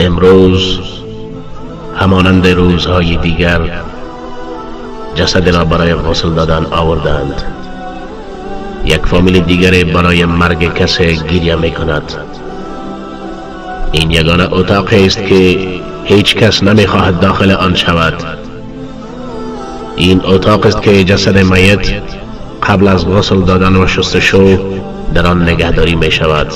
امروز همانند روزهای دیگر جسد را برای غسل دادن آوردند. یک فامیل دیگر برای مرگ کسی گریه می کند. این یگانه اتاقی است که هیچ کس نمی خواهد داخل آن شود. این اتاق است که جسد میت قبل از غسل دادن و شستشو در آن نگهداری می شود.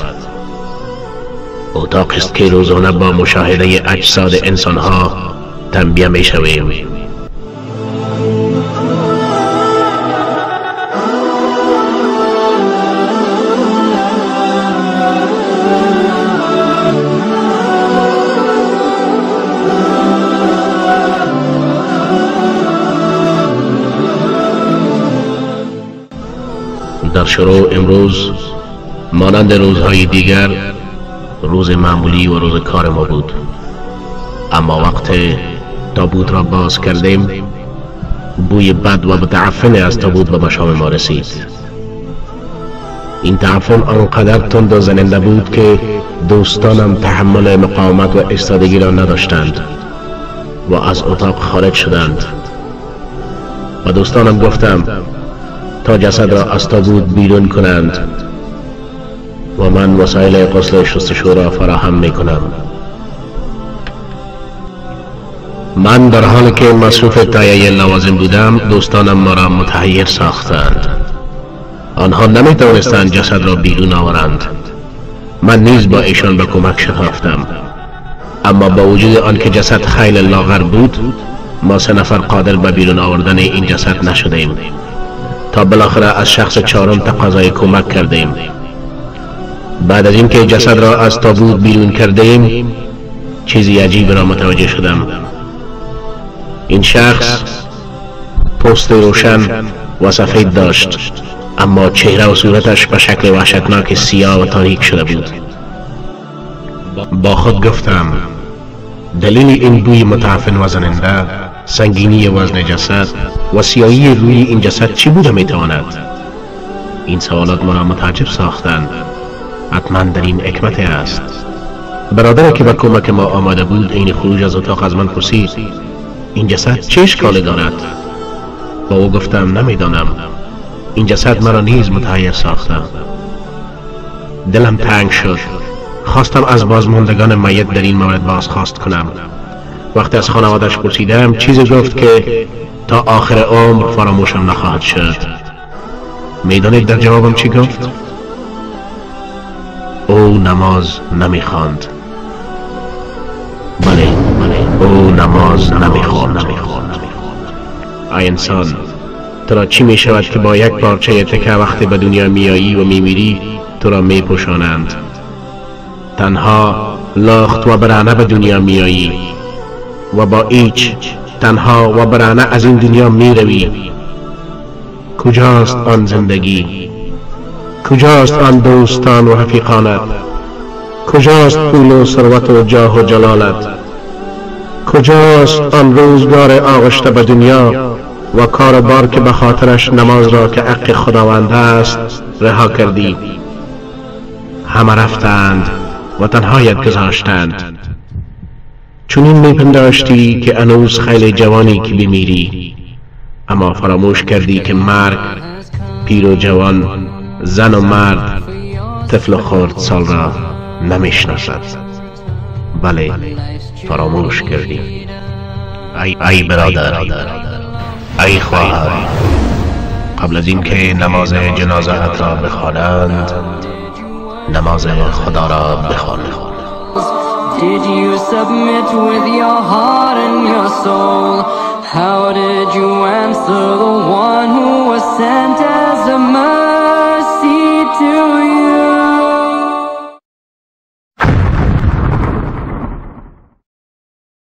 اتاق است که روزانه با مشاهده اجساد انسانها تنبیه می شویم. در شروع امروز مانند روزهای دیگر روز معمولی و روز کار ما بود، اما وقت تابوت را باز کردیم بوی بد و متعفن از تابوت به مشام ما رسید. این تعفن آنقدر تند و زننده بود که دوستانم تحمل مقاومت و ایستادگی را نداشتند و از اتاق خارج شدند. و دوستانم گفتم تا جسد را از تابوت بیرون کنند و من وسایل غسل شستشو را فراهم می کنم. من در حالی که مصروف تهیه لوازم بودم دوستانم ما را متحیر ساختند. آنها نمی توانستند جسد را بیرون آورند. من نیز با ایشان به کمک شتافتم، اما با وجود آنکه جسد خیلی لاغر بود ما 3 نفر قادر به بیرون آوردن این جسد نشدیم تا بالاخره از شخص چهارم تقاضای کمک کردیم. بعد از اینکه جسد را از تابوت بیرون کردیم چیزی عجیب را متوجه شدم. این شخص پوست روشن و سفید داشت، اما چهره و صورتش به شکل وحشتناک سیاه و تاریک شده بود. با خود گفتم دلیل این بوی متعفن و زننده، سنگینی وزن جسد و سیاهی روی این جسد چی بوده میتواند؟ این سوالات مرا متعجب ساختند. حتما در این حکمت است. برادر که به کمک ما آمده بود این خروج از اتاق از من پرسید این جسد چه اشکالی دارد؟ با او گفتم نمیدانم. این جسد مرا نیز متحیر ساخته. دلم تنگ شد. خواستم از بازماندگان میت در این مورد بازخواست کنم. وقتی از خانوادش پرسیدم چیزی گفت که تا آخر عمر فراموشم نخواهد شد. میدانید در جوابم چی گفت؟ او نماز نمیخواند. بله او نماز نمیخواند. ای انسان، تو را چی میشود که با یک پارچه تکه وقتی به دنیا میایی و میمیری تو را میپوشانند؟ تنها لاخت و برهنه به دنیا میایی و با هیچ تنها و برهنه از این دنیا میروی. کجاست آن زندگی؟ کجاست آن دوستان و رفیقانت؟ کجاست پول و ثروت و جاه و جلالت؟ کجاست آن روزگار آغشته به دنیا و کار بار که به خاطرش نماز را که حق خداوند است رها کردی؟ همه رفتند و تنهایت گذاشتند. چنین میپنداشتی که هنوز خیلی جوانی که بمیری، اما فراموش کردی که مرگ پیر و جوان، زن و مرد، طفل و خردسال را نمیشناسد. بله فراموش کردی. ای برادر، ای خواهر، قبل از اینکه نماز جنازه‌ات را بخوانند نماز خدا را بخوان. Did you submit with your heart and your soul? How did you answer the one who was sent as a mercy to you?